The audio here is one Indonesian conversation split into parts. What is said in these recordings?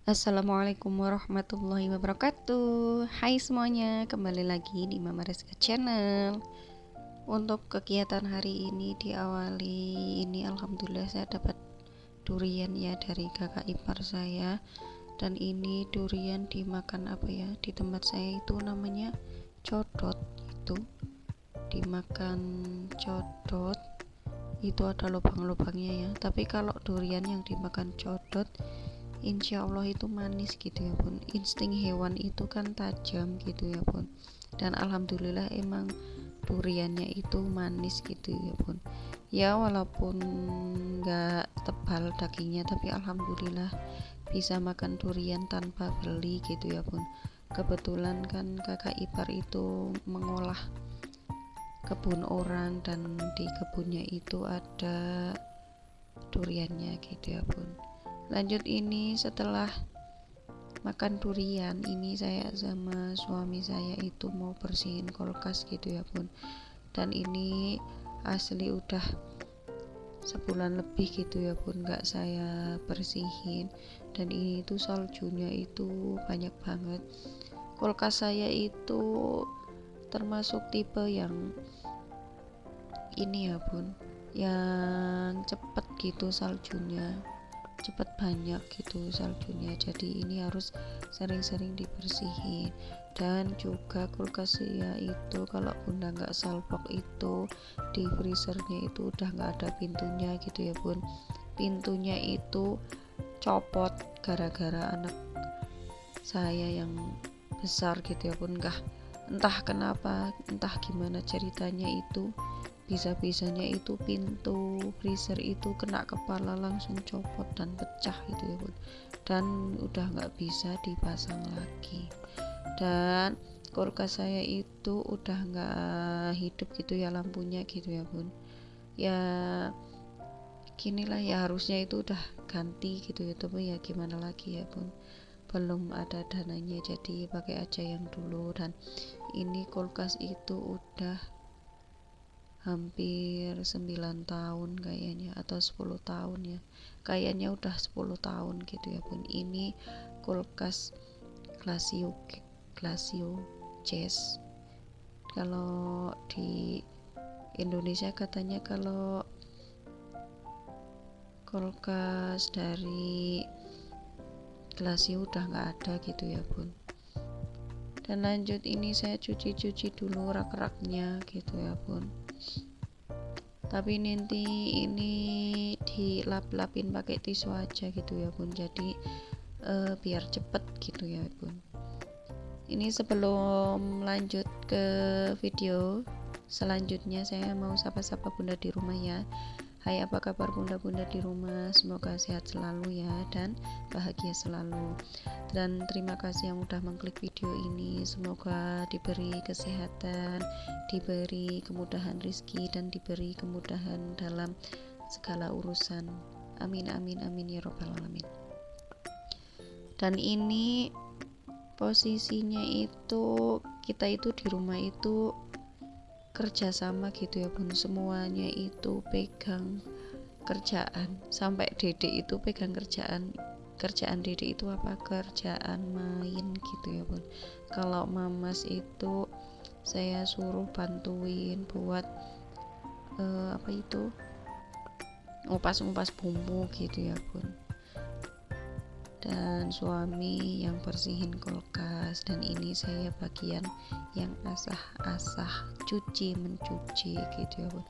Assalamualaikum warahmatullahi wabarakatuh. Hai semuanya, kembali lagi di Mama Rizka Channel. Untuk kegiatan hari ini diawali ini alhamdulillah saya dapat durian ya dari kakak ipar saya. Dan ini durian dimakan apa ya? Di tempat saya itu namanya codot. Itu dimakan codot itu ada lubang-lubangnya ya. Tapi kalau durian yang dimakan codot insya Allah itu manis gitu ya bun. Insting hewan itu kan tajam gitu ya bun, dan alhamdulillah emang duriannya itu manis gitu ya bun. Ya walaupun nggak tebal dagingnya tapi alhamdulillah bisa makan durian tanpa beli gitu ya bun. Kebetulan kan kakak ipar itu mengolah kebun orang dan di kebunnya itu ada duriannya gitu ya bun. Lanjut ini setelah makan durian ini saya sama suami saya itu mau bersihin kulkas gitu ya bun, dan ini asli udah sebulan lebih gitu ya bun nggak saya bersihin, dan ini tuh saljunya itu banyak banget. Kulkas saya itu termasuk tipe yang ini ya bun, yang cepet gitu saljunya, cepet banyak gitu saljunya, jadi ini harus sering-sering dibersihin. Dan juga kulkas saya itu kalau bunda nggak salpok itu di freezernya itu udah nggak ada pintunya gitu ya bun. Pintunya itu copot gara-gara anak saya yang besar gitu ya bun, nggak entah kenapa, entah gimana ceritanya itu bisa-bisanya itu pintu freezer itu kena kepala langsung copot dan pecah gitu ya bun, dan udah nggak bisa dipasang lagi. Dan kulkas saya itu udah nggak hidup gitu ya lampunya gitu ya bun. Ya ginilah ya, harusnya itu udah ganti gitu ya, tapi ya gimana lagi ya bun, belum ada dananya jadi pakai aja yang dulu. Dan ini kulkas itu udah hampir 9 tahun kayaknya, atau 10 tahun ya, kayaknya udah 10 tahun gitu ya bun. Ini kulkas Glacio Glacio Jazz, kalau di Indonesia katanya kalau kulkas dari Glacio udah nggak ada gitu ya bun. Dan lanjut ini saya cuci-cuci dulu rak-raknya gitu ya bun, tapi nanti ini dilap-lapin pakai tisu aja gitu ya bun, jadi biar cepet gitu ya bun. Ini sebelum lanjut ke video selanjutnya saya mau sapa-sapa bunda di rumah ya. Hai, apa kabar bunda-bunda di rumah? Semoga sehat selalu ya dan bahagia selalu. Dan terima kasih yang udah mengklik video ini. Semoga diberi kesehatan, diberi kemudahan rizki, dan diberi kemudahan dalam segala urusan. Amin amin amin ya robbal alamin. Dan ini posisinya itu kita itu di rumah itu kerja sama gitu ya bun, semuanya itu pegang kerjaan, sampai dede itu pegang kerjaan. Kerjaan dede itu apa? Kerjaan main gitu ya bun. Kalau mamas itu saya suruh bantuin buat apa itu, ngupas-ngupas bumbu gitu ya bun, dan suami yang bersihin kulkas, dan ini saya bagian yang asah-asah cuci mencuci gitu ya bun.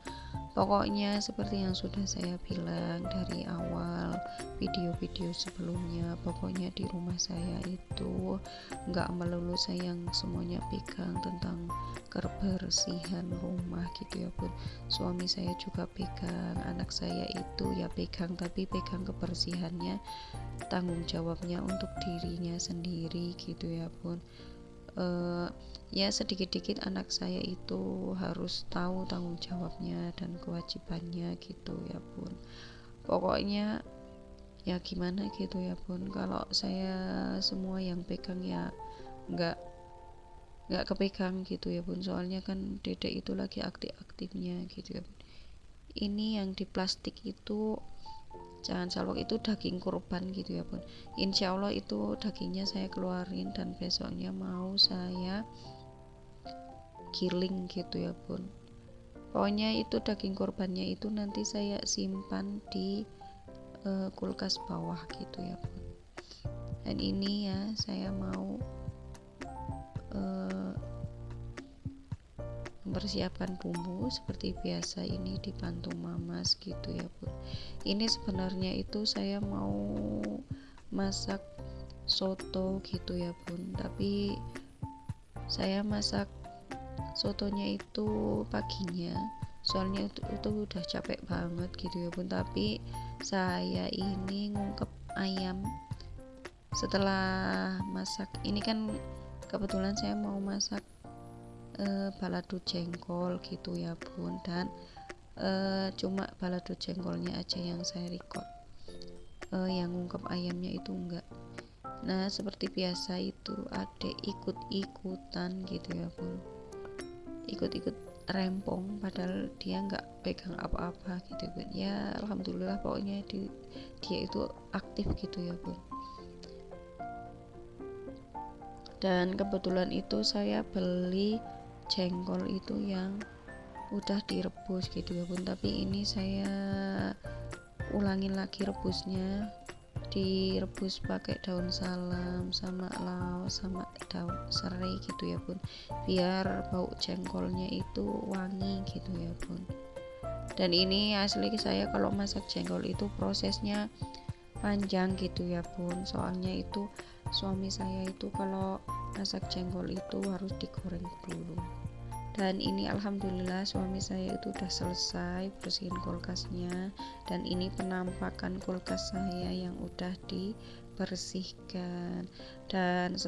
Pokoknya seperti yang sudah saya bilang dari awal video-video sebelumnya, pokoknya di rumah saya itu nggak melulu saya yang semuanya pegang tentang kebersihan rumah gitu ya bun. Suami saya juga pegang, anak saya itu ya pegang, tapi pegang kebersihannya, tanggung jawabnya untuk dirinya sendiri gitu ya bun. Ya sedikit-dikit anak saya itu harus tahu tanggung jawabnya dan kewajibannya gitu ya bun. Pokoknya ya gimana gitu ya bun, kalau saya semua yang pegang ya nggak nggak kepegang gitu ya bun, soalnya kan dedek itu lagi aktif-aktifnya gitu ya bun. Ini yang di plastik itu Jangan salwak itu daging kurban gitu ya bun. Insya Allah itu dagingnya saya keluarin dan besoknya mau saya giling gitu ya bun. Pokoknya itu daging kurbannya itu nanti saya simpan di kulkas bawah gitu ya bun. Dan ini ya saya mau mempersiapkan bumbu seperti biasa, ini dibantu mamas gitu ya bun. Ini sebenarnya itu saya mau masak soto gitu ya bun, tapi saya masak sotonya itu paginya soalnya itu udah capek banget gitu ya bun. Tapi saya ini ngungkep ayam setelah masak. Ini kan kebetulan saya mau masak balado jengkol gitu ya bun, dan cuma balado jengkolnya aja yang saya record, yang ngungkep ayamnya itu enggak. Nah seperti biasa itu adek ikut-ikutan gitu ya bun, ikut-ikut rempong padahal dia nggak pegang apa-apa gitu bun. Ya alhamdulillah pokoknya dia itu aktif gitu ya bun. Dan kebetulan itu saya beli jengkol itu yang udah direbus gitu ya bun, tapi ini saya ulangin lagi rebusnya, direbus pakai daun salam sama laos sama daun serai gitu ya bun, biar bau jengkolnya itu wangi gitu ya bun. Dan ini asli saya kalau masak jengkol itu prosesnya panjang gitu ya bun, soalnya itu suami saya itu kalau masak jengkol itu harus digoreng dulu. Dan ini alhamdulillah suami saya itu udah selesai bersihin kulkasnya, dan ini penampakan kulkas saya yang udah dibersihkan. Dan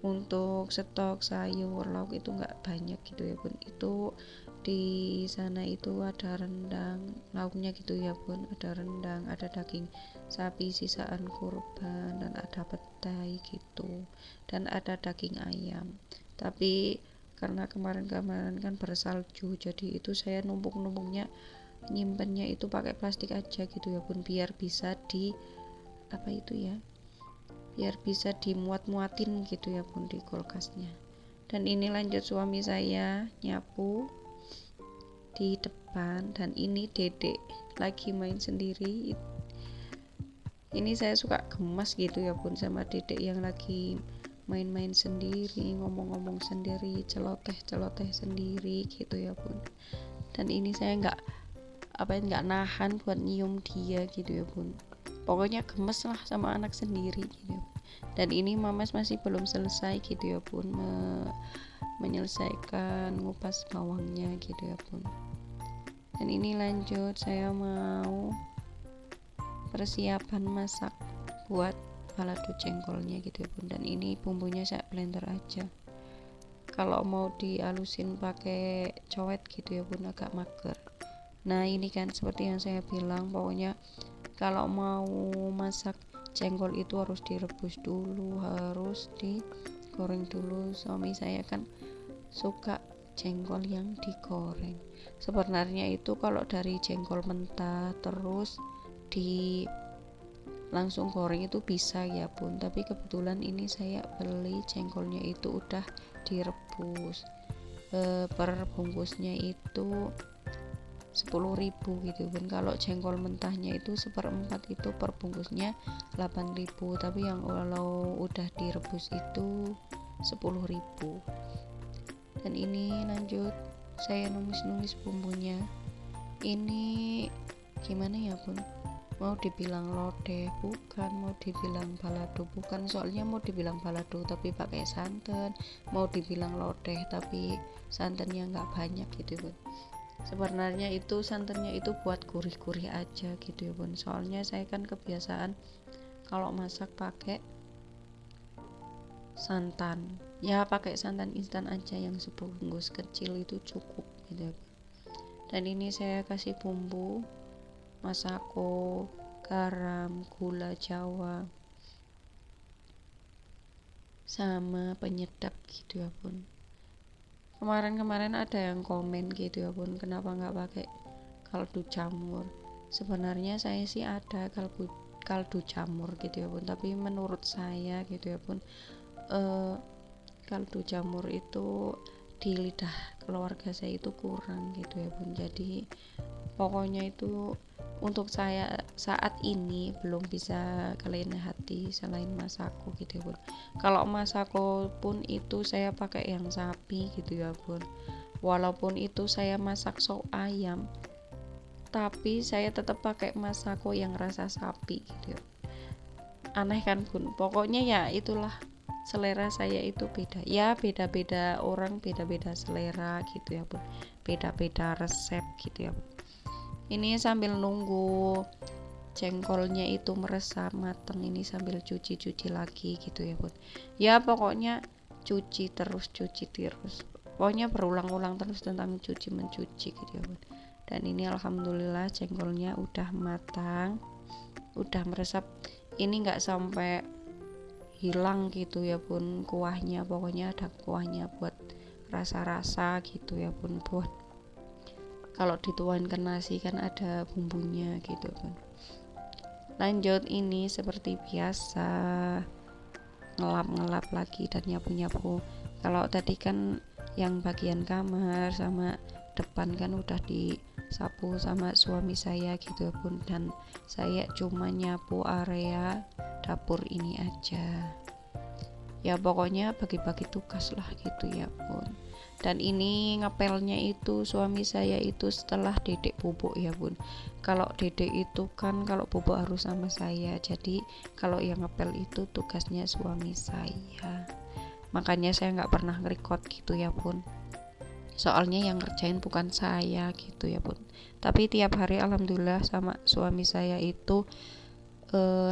untuk stok sayur lauk itu nggak banyak gitu ya bun. Itu di sana itu ada rendang lauknya gitu ya bun, ada rendang, ada daging sapi sisaan kurban, dan ada petai gitu, dan ada daging ayam. Tapi karena kemarin-kemarin kan bersalju, jadi itu saya numpuk-numpuknya nyimpennya itu pakai plastik aja gitu ya bun, biar bisa biar bisa dimuat-muatin gitu ya bun di kulkasnya. Dan ini lanjut suami saya nyapu di depan, dan ini dedek lagi main sendiri. Ini saya suka gemas gitu ya bun sama dedek yang lagi main-main sendiri, ngomong-ngomong sendiri, celoteh sendiri gitu ya bun. Dan ini saya nggak nahan buat nyium dia gitu ya bun. Pokoknya gemes lah sama anak sendiri gitu ya. Dan ini mamas masih belum selesai gitu ya bun, menyelesaikan ngupas bawangnya gitu ya bun. Dan ini lanjut saya mau persiapan masak buat balado jengkolnya gitu ya bun. Dan ini bumbunya saya blender aja, kalau mau dihalusin pakai cowet gitu ya bun agak mager. Nah ini kan seperti yang saya bilang, pokoknya kalau mau masak jengkol itu harus direbus dulu, harus digoreng dulu. Suami saya kan suka jengkol yang digoreng. Sebenarnya itu kalau dari jengkol mentah terus langsung goreng itu bisa ya bun, tapi kebetulan ini saya beli jengkolnya itu udah direbus. Per bungkusnya itu 10.000 gitu bun. Kalau jengkol mentahnya itu 1/4 itu per bungkusnya 8.000, tapi yang kalau udah direbus itu 10.000. Dan ini lanjut saya numis-numis bumbunya. Ini gimana ya bun, mau dibilang lodeh bukan, mau dibilang balado bukan. Soalnya mau dibilang balado tapi pakai santan, mau dibilang lodeh tapi santannya nggak banyak gitu bun. Sebenarnya itu santannya itu buat gurih-gurih aja gitu ya bun, soalnya saya kan kebiasaan kalau masak pakai santan, ya pakai santan instan aja yang sebungkus kecil itu cukup gitu ya. Dan ini saya kasih bumbu masako, garam, gula jawa, sama penyedap gitu ya bun. Kemarin ada yang komen gitu ya bun, kenapa nggak pakai kaldu jamur. Sebenarnya saya sih ada kaldu jamur gitu ya Bun, tapi menurut saya gitu ya Bun, kaldu jamur itu di lidah keluarga saya itu kurang gitu ya Bun. Jadi pokoknya itu untuk saya saat ini belum bisa kalian hati selain Masako gitu ya Bun. Kalau Masako pun itu saya pakai yang sapi gitu ya Bun. Walaupun itu saya masak sop ayam, tapi saya tetap pakai Masako yang rasa sapi gitu ya. Aneh kan Bun, pokoknya ya itulah, selera saya itu beda ya, beda-beda orang beda-beda selera gitu ya Bun, beda-beda resep gitu ya Bun. Ini sambil nunggu jengkolnya itu meresap mateng, ini sambil cuci-cuci lagi gitu ya Bun. Ya pokoknya cuci terus pokoknya berulang-ulang terus tentang cuci mencuci gitu ya Bun. Dan ini alhamdulillah jengkolnya udah matang, udah meresap. Ini nggak sampai hilang gitu ya Bun kuahnya, pokoknya ada kuahnya buat rasa-rasa gitu ya Bun, buat kalau dituain ke nasi kan ada bumbunya gitu Bun. Lanjut, ini seperti biasa ngelap-ngelap lagi dan nyapu-nyapu. Kalau tadi kan yang bagian kamar sama depan kan udah disapu sama suami saya gitu Bun, dan saya cuma nyapu area dapur ini aja. Ya pokoknya bagi-bagi tugas lah gitu ya Bun. Dan ini ngepelnya itu suami saya itu setelah dedek bubuk ya Bun. Kalau dedek itu kan kalau bubuk harus sama saya, jadi kalau yang ngepel itu tugasnya suami saya. Makanya saya nggak pernah ngerekod gitu ya Bun, soalnya yang ngerjain bukan saya gitu ya Bun. Tapi tiap hari alhamdulillah sama suami saya itu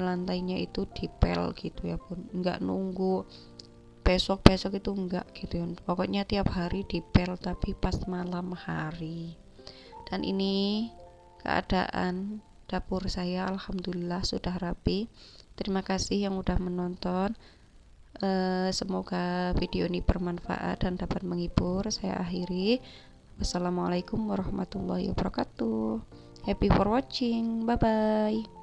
lantainya itu dipel gitu ya Bun, nggak nunggu besok itu enggak gitu ya. Pokoknya tiap hari dipel tapi pas malam hari. Dan ini keadaan dapur saya alhamdulillah sudah rapi. Terima kasih yang udah menonton. Semoga video ini bermanfaat dan dapat menghibur. Saya akhiri. Wassalamualaikum warahmatullahi wabarakatuh. Happy for watching. Bye bye.